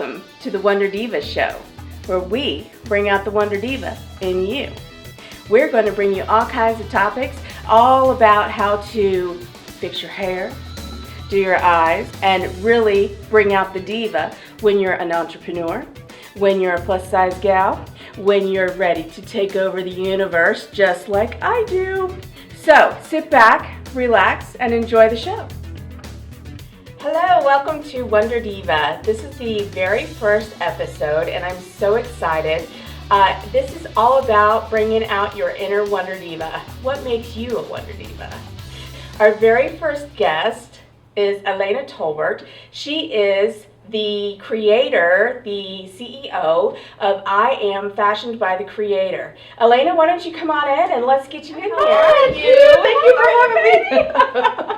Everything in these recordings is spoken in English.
Welcome to the Wonder Diva show, where we bring out the Wonder Diva in you. We're going to bring you all kinds of topics, all about how to fix your hair, do your eyes, and really bring out the diva when you're an entrepreneur, when you're a plus-size gal, when you're ready to take over the universe just like I do. So sit back, relax, and enjoy the show. Hello, welcome to Wonder Diva. This is the very first episode, and I'm so excited. This is all about bringing out your inner Wonder Diva. What makes you a Wonder Diva? Our very first guest is Elena Tolbert. She is the creator, the CEO of I Am Fashioned by the Creator. Elena, why don't you come on in and let's get you in here. Thank you for having me.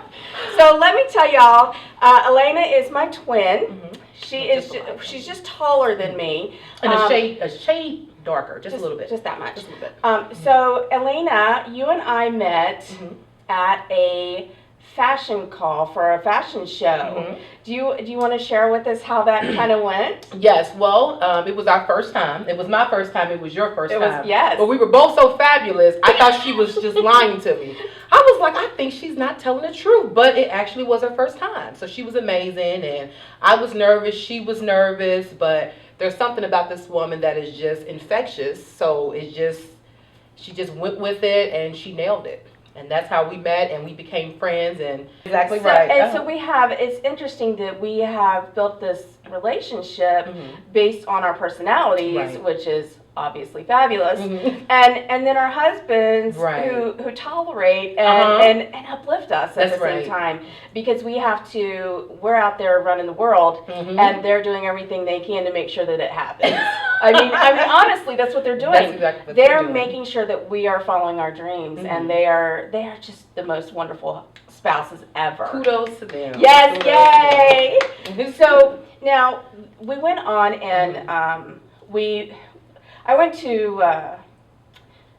So let me tell y'all, Elena is my twin. Mm-hmm. She's just taller than me. And a shade darker, just a little bit. Just that much. Just a little bit. So Elena, you and I met at a fashion call for a fashion show. Do you want to share with us how that kind of went? Yes, well, it was our first time. It was my first time. It was your first time. Yes. But we were both so fabulous, I thought she was just lying to me. I was like, I think she's not telling the truth. But it actually was her first time. So she was amazing, and I was nervous. She was nervous. But there's something about this woman that is just infectious. So she just went with it, and she nailed it. And that's how we met, and we became friends, and exactly right. And so it's interesting that we have built this relationship based on our personalities, which is obviously fabulous, and then our husbands who tolerate and uplift us at the same time, because we're out there running the world, and they're doing everything they can to make sure that it happens. I mean, honestly, that's what they're doing. That's exactly what they're doing. making sure that we are following our dreams, and they are just the most wonderful spouses ever. Kudos to them. Yes, Kudos yay! So now we went on, and I went to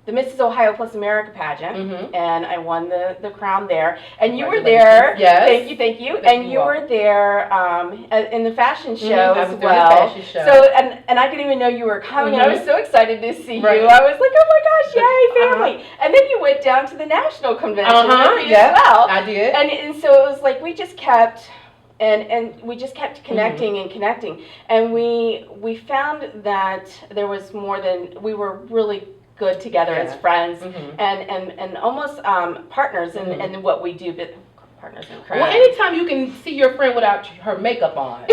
the Mrs. Ohio Plus America pageant, and I won the crown there. And you were there. Yes. Thank you. And you were there in the fashion show as well. I was doing the fashion show. So and I didn't even know you were coming. And I was so excited to see you. I was like, oh my gosh, yay, family! And then you went down to the national convention with me as well. I did. And so it was like we just kept. And we just kept connecting and connecting, and we found that there was more than we were really good together as friends and almost partners in what we do, but partners in crime. Well, anytime you can see your friend without her makeup on,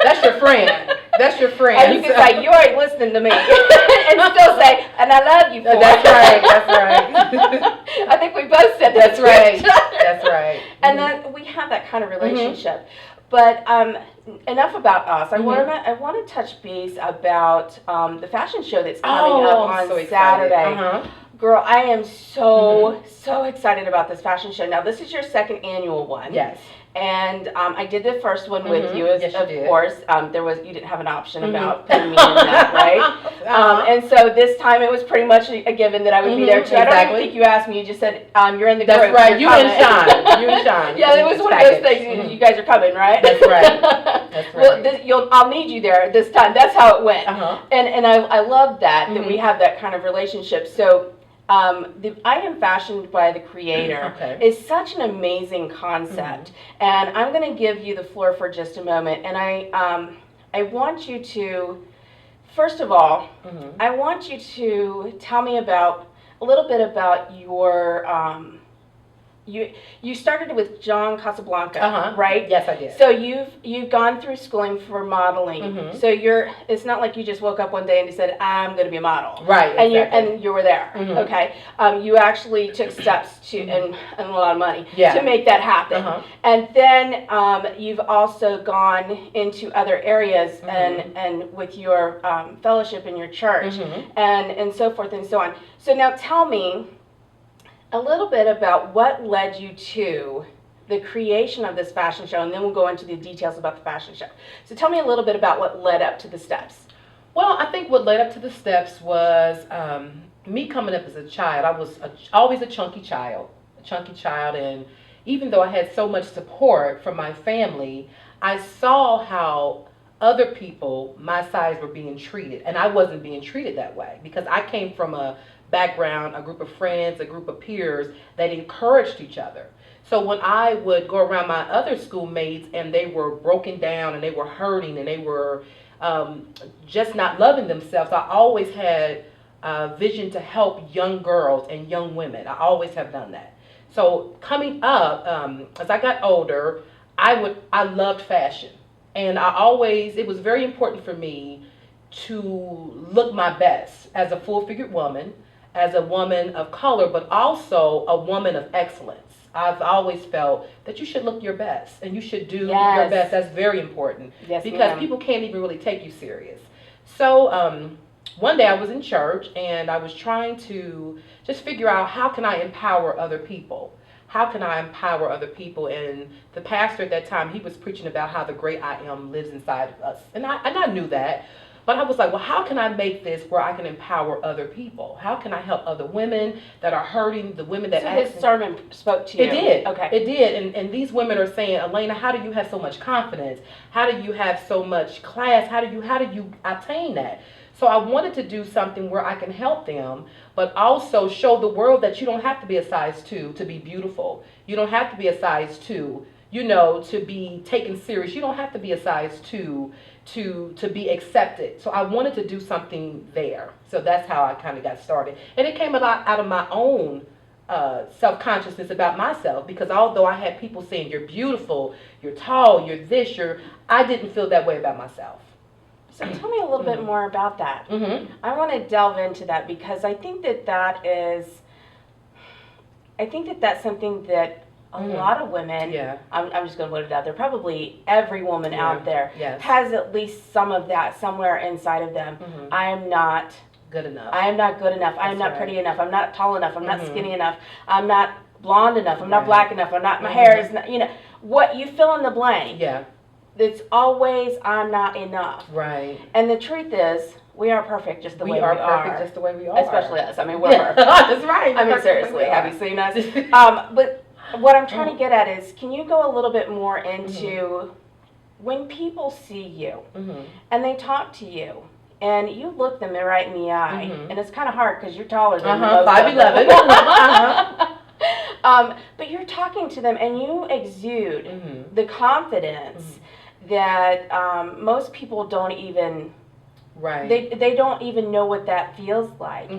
that's your friend. That's your friend. And you can say, you ain't listening to me, and still say, and I love you for it. That's right. That's right. I think we both said that. That's right. That's right. And then we have that kind of relationship. But enough about us. I want to touch base about the fashion show that's coming up on Saturday. Girl, I am so excited about this fashion show. Now, this is your second annual one. Yes. And I did the first one with you, yes, of you course. You didn't have an option about putting me in that, right? And so this time it was pretty much a given that I would be there too. I don't even think you asked me. You just said you're in the group. That's right. You and Sean. You and Sean. Yeah, it was one of those things. You guys are coming, right? That's right. That's right. Well, I'll need you there this time. That's how it went. And I love that we have that kind of relationship. So. I Am Fashioned by the Creator is such an amazing concept, and I'm going to give you the floor for just a moment. And I want you to, first of all, I want you to tell me a little bit about your. You started with John Casablanca, right? Yes, I did. So you've gone through schooling for modeling. So it's not like you just woke up one day and you said, I'm going to be a model. Right. And you were there. Okay. You actually took steps to and a lot of money to make that happen. And then you've also gone into other areas and with your fellowship in your church and so forth and so on. So now tell me a little bit about what led you to the creation of this fashion show, and then we'll go into the details about the fashion show. So tell me a little bit about what led up to the steps. Well, I think what led up to the steps was me coming up as a child. I was always a chunky child, and even though I had so much support from my family, I saw how other people my size were being treated, and I wasn't being treated that way because I came from a background, a group of friends, a group of peers that encouraged each other. So when I would go around my other schoolmates and they were broken down and they were hurting and they were just not loving themselves, I always had a vision to help young girls and young women. I always have done that. So coming up, as I got older, I loved fashion. And it was very important for me to look my best as a full-figured woman, as a woman of color, but also a woman of excellence. I've always felt that you should look your best and you should do your best. That's very important because people can't even really take you serious. So one day I was in church and I was trying to just figure out how can I empower other people. How can I empower other people? And the pastor at that time, he was preaching about how the great I am lives inside of us. And I knew that. But I was like, well, how can I make this where I can empower other people? How can I help other women that are hurting, the women that... So his sermon spoke to you? It did. Okay. It did. And these women are saying, Elena, how do you have so much confidence? How do you have so much class? How do you attain that? So I wanted to do something where I can help them, but also show the world that you don't have to be a size 2 to be beautiful. You don't have to be a size 2, to be taken serious. You don't have to be a size 2 to be accepted. So I wanted to do something there. So that's how I kind of got started. And it came a lot out of my own self-consciousness about myself, because although I had people saying, you're beautiful, you're tall, you're this, I didn't feel that way about myself. So tell me a little bit more about that. I want to delve into that because I think that's something that a lot of women, I'm just going to put it out there, probably every woman out there has at least some of that somewhere inside of them. I am not good enough. I am not good enough. I am not pretty enough. I'm not tall enough. I'm not skinny enough. I'm not blonde enough. I'm not black enough. I'm not, my hair is not, what you fill in the blank. Yeah. It's always, I'm not enough. Right. And the truth is, we are perfect just the way we are. We are perfect just the way we are. Especially us. I mean, we're perfect. That's right. I mean, seriously, have you seen us? But what I'm trying to get at is, can you go a little bit more into when people see you and they talk to you and you look them right in the eye, and it's kind of hard because you're taller than most 5'11". But you're talking to them and you exude the confidence that most people don't even, they don't even know what that feels like.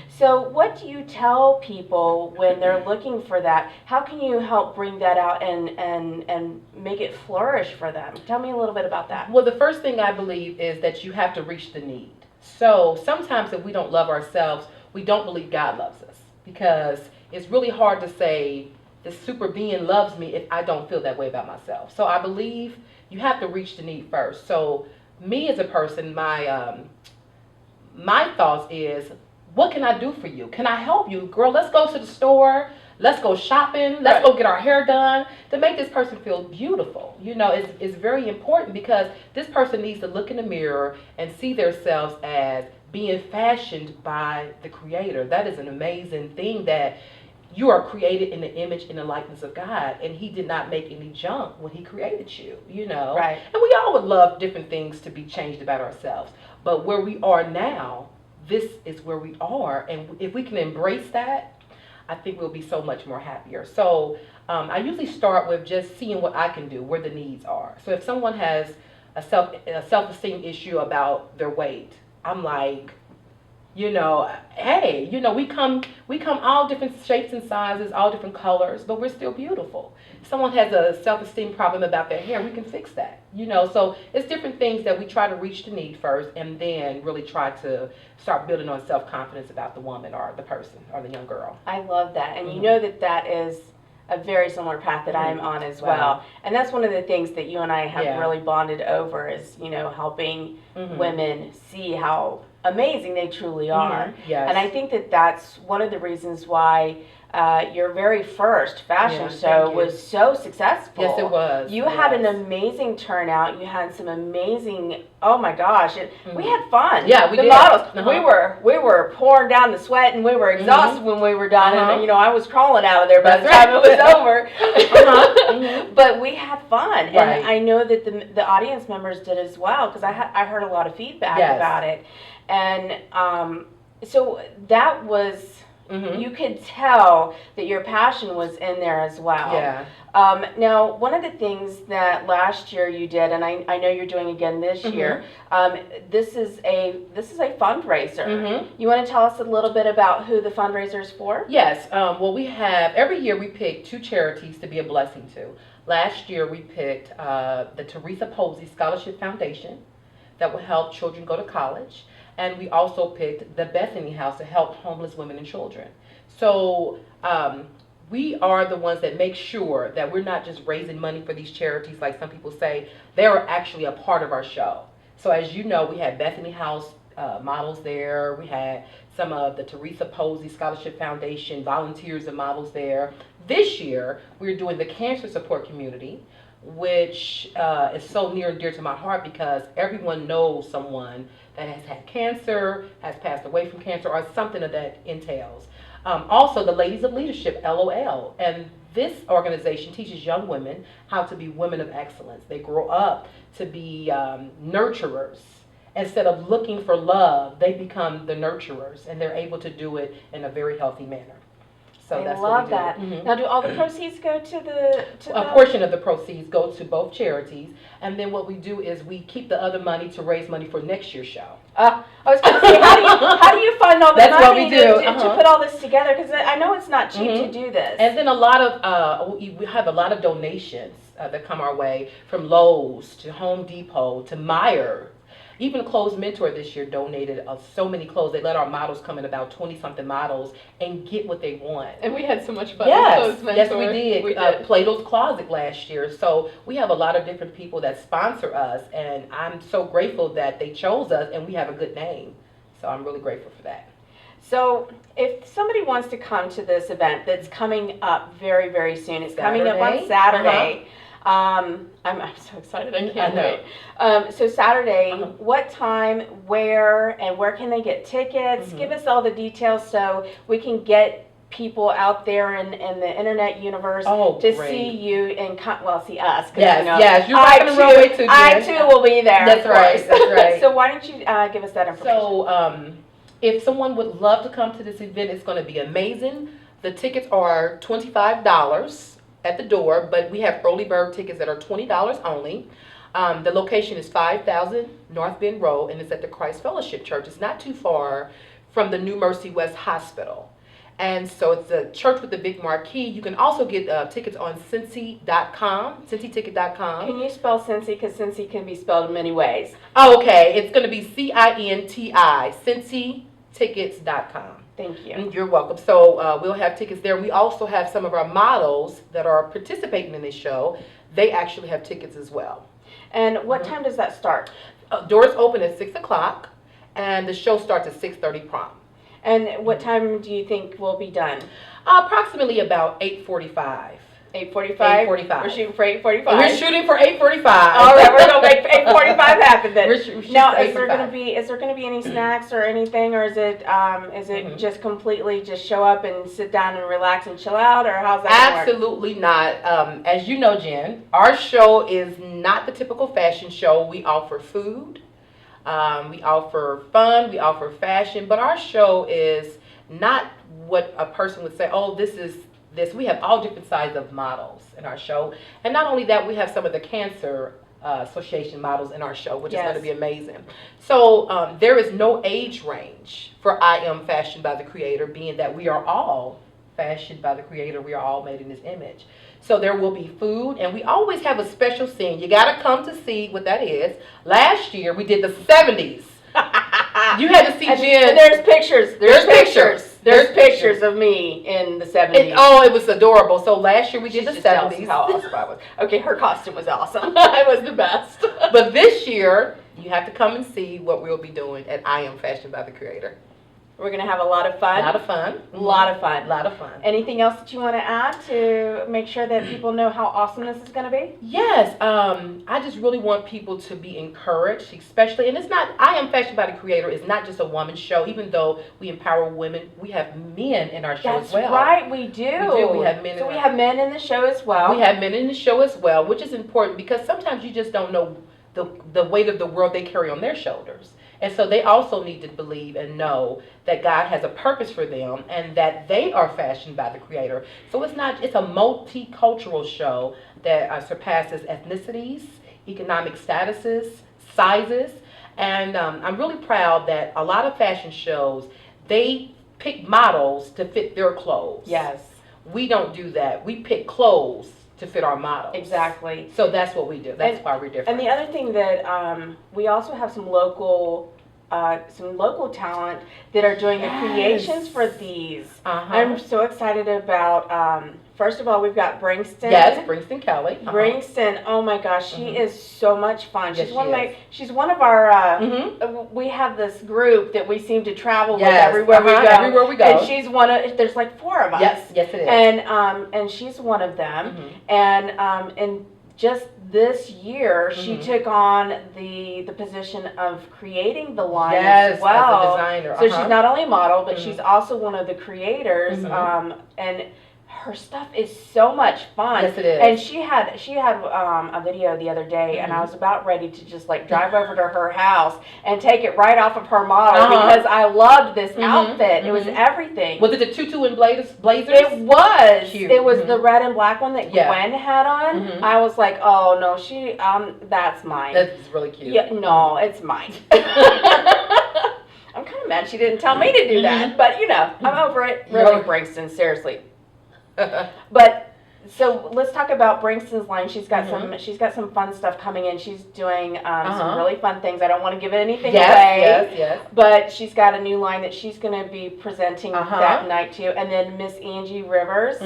So what do you tell people when they're looking for that? How can you help bring that out and make it flourish for them? Tell me a little bit about that. Well, the first thing I believe is that you have to reach the need. So sometimes if we don't love ourselves, we don't believe God loves us, because it's really hard to say this super being loves me if I don't feel that way about myself. So I believe you have to reach the need first. So me as a person, my thoughts is, what can I do for you? Can I help you? Girl, let's go to the store. Let's go shopping. Let's go get our hair done to make this person feel beautiful. It's very important, because this person needs to look in the mirror and see themselves as being fashioned by the Creator. That is an amazing thing, that you are created in the image and the likeness of God, and He did not make any junk when He created you, Right. And we all would love different things to be changed about ourselves. But where we are now, this is where we are. And if we can embrace that, I think we'll be so much more happier. So I usually start with just seeing what I can do, where the needs are. So if someone has a self-esteem issue about their weight, I'm like, hey, we come all different shapes and sizes, all different colors, but we're still beautiful. If someone has a self-esteem problem about their hair, we can fix that. So it's different things that we try to reach the need first, and then really try to start building on self-confidence about the woman or the person or the young girl. I love that. And you know that is a very similar path that I'm on as well. Wow. And that's one of the things that you and I have really bonded over is, helping women see how amazing they truly are. Yes. And I think that's one of the reasons why your very first fashion show was so successful. Yes, it was. You had an amazing turnout. You had some amazing, oh my gosh, we had fun. Yeah, we did. Models, we were pouring down the sweat, and we were exhausted when we were done. And I was crawling out of there by the time it was over. but we had fun, Right. and I know that the audience members did as well, because I heard a lot of feedback Yes. about it, and so that was. Mm-hmm. You could tell that your passion was in there as well. Yeah. Now, one of the things that last year you did, and I know you're doing again this year, this is a fundraiser. Mm-hmm. You want to tell us a little bit about who the fundraiser is for? Yes. Well, we have every year we pick 2 charities to be a blessing to. Last year we picked the Teresa Posey Scholarship Foundation that will help children go to college. And we also picked the Bethany House to help homeless women and children. So we are the ones that make sure that we're not just raising money for these charities like some people say. They are actually a part of our show. So as you know, we had Bethany House models there. We had some of the Teresa Posey Scholarship Foundation volunteers and models there. This year, we're doing the cancer support community, which is so near and dear to my heart because everyone knows someone that has had cancer, has passed away from cancer, or something of that entails. Also, the Ladies of Leadership, LOL, and this organization teaches young women how to be women of excellence. They grow up to be nurturers. Instead of looking for love, they become the nurturers, and they're able to do it in a very healthy manner. So I love that. Mm-hmm. Now, do all the proceeds go to the? A portion of the proceeds go to both charities, and then what we do is we keep the other money to raise money for next year's show. I was going to say, how do you find all the That's what money we do. to put all this together? Because I know it's not cheap to do this. And then a lot of we have a lot of donations that come our way from Lowe's to Home Depot to Meijer. Even Clothes Mentor this year donated so many clothes. They let our models come in, about 20-something models, and get what they want. And we had so much fun. Yes, with Clothes Mentor. yes, we did. Plato's Closet last year. So we have a lot of different people that sponsor us, and I'm so grateful that they chose us, and we have a good name. So I'm really grateful for that. So if somebody wants to come to this event that's coming up very, very soon, it's coming up on Saturday. I'm so excited, I can't wait. So Saturday, what time, where, and where can they get tickets? Give us all the details so we can get people out there in the internet universe to see you and see us. Yes, you're right on the roadway too. I too will be there. That's right. That's right. So why don't you give us that information? So if someone would love to come to this event, it's going to be amazing. The tickets are $25 at the door, but we have early bird tickets that are $20 only. The location is 5000 North Bend Road, and it's at the Christ Fellowship Church. It's not too far from the New Mercy West Hospital. And so it's a church with the big marquee. You can also get tickets on Cincy.com, CincyTicket.com. Can you spell Cincy? Because Cincy can be spelled in many ways. Oh, okay. It's going to be CINTI, CincyTickets.com. Thank you. And you're welcome. So we'll have tickets there. We also have some of our models that are participating in this show. They actually have tickets as well. And what time does that start? Doors open at 6 o'clock, and the show starts at 6:30 prompt. And what time do you think will be done? Approximately about 8:45. 8:45? 8:45. We're shooting for 8:45. We're shooting for 8:45. All right, we're gonna make 8:45 happen then. We're shooting Now, for is there 8:45. gonna be any snacks or anything, or is it just completely just show up and sit down and relax and chill out, or how's that gonna work? Absolutely not. As you know, Jen, our show is not the typical fashion show. We offer food, we offer fun, we offer fashion, but our show is not what a person would say, oh, this is this. We have all different sizes of models in our show. And not only that, we have some of the Cancer Association models in our show, which is going to be amazing. So there is no age range for I Am Fashioned by the Creator, being that we are all fashioned by the Creator. We are all made in His image. So there will be food, and we always have a special scene. You got to come to see what that is. Last year, we did the 70s. You had to see Jen. And there's pictures. There's pictures of me in the 70s. It was adorable. So last year we did the 70s. How awesome I was. Okay, her costume was awesome. It was the best. But this year, you have to come and see what we'll be doing at I Am Fashioned by the Creator. We're going to have a lot of fun. A lot of fun. A lot of fun. A lot of fun. Anything else that you want to add to make sure that people know how awesome this is going to be? Yes, I just really want people to be encouraged, especially, and it's not, I Am Fashion by the Creator is not just a woman's show, even though we empower women, we have men in our show as well. That's right, we do. We have men. So we have men in the show as well. We have men in the show as well, which is important because sometimes you just don't know the weight of the world they carry on their shoulders. And so they also need to believe and know that God has a purpose for them and that they are fashioned by the Creator. So it's a multicultural show that surpasses ethnicities, economic statuses, sizes. And I'm really proud that a lot of fashion shows, they pick models to fit their clothes. Yes. We don't do that. We pick clothes to fit our models. Exactly. So that's what we do. That's why we're different. And the other thing that we also have some local talent that are doing the creations for these. I'm so excited about. First of all, we've got Bringston. Yes, Bringston Kelly. Bringston. Oh my gosh, she is so much fun. Yes, she's one of our. We have this group that we seem to travel with everywhere we go. Everywhere we go. And she's one of. There's like 4 of us. Yes, it is. And she's one of them. And just this year, she took on the position of creating the line as well. As a designer. So she's not only a model, but she's also one of the creators. And her stuff is so much fun. Yes, it is. And she had a video the other day, and I was about ready to just like drive over to her house and take it right off of her model because I loved this outfit. It was everything. Was it the tutu and blazers? It was. Cute. It was the red and black one that Gwen had on. I was like, oh no, that's mine. That's really cute. Yeah, no, it's mine. I'm kind of mad she didn't tell me to do that, but you know, I'm over it. Really, Bringston, seriously. But so let's talk about Bringston's line. She's got some fun stuff coming in. She's doing some really fun things. I don't want to give anything away. Yes. But she's got a new line that she's going to be presenting that night too. And then Miss Angie Rivers,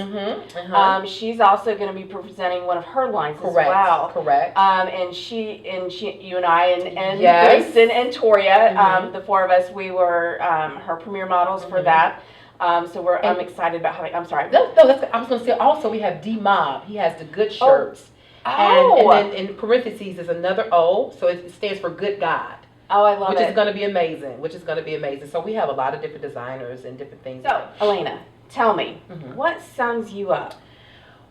she's also going to be presenting one of her lines as well. Correct. And you and I and Bringston and Toria, the 4 of us, we were her premiere models for that. So I'm excited about having. I'm sorry. No, I was going to say also we have D Mob. He has the good shirts. And then in parentheses is another O, so it stands for Good God. Oh, I love it. Which is going to be amazing. So we have a lot of different designers and different things. So, Elena, tell me, what sums you up?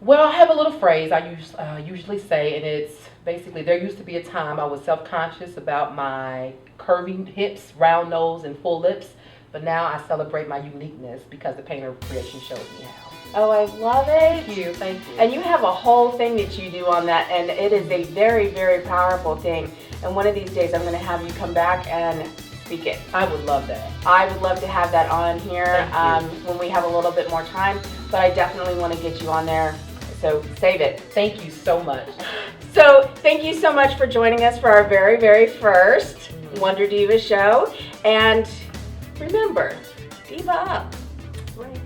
Well, I have a little phrase I usually say, and it's basically, there used to be a time I was self-conscious about my curving hips, round nose, and full lips. But now I celebrate my uniqueness because the Painter Creation shows me how. Oh, I love it. Thank you. And you have a whole thing that you do on that, and it is a very, very powerful thing. And one of these days I'm going to have you come back and speak it. I would love that. I would love to have that on here when we have a little bit more time, but I definitely want to get you on there, so save it. Thank you so much. So thank you so much for joining us for our very, very first Wonder Diva show. And remember, Diva up. Right.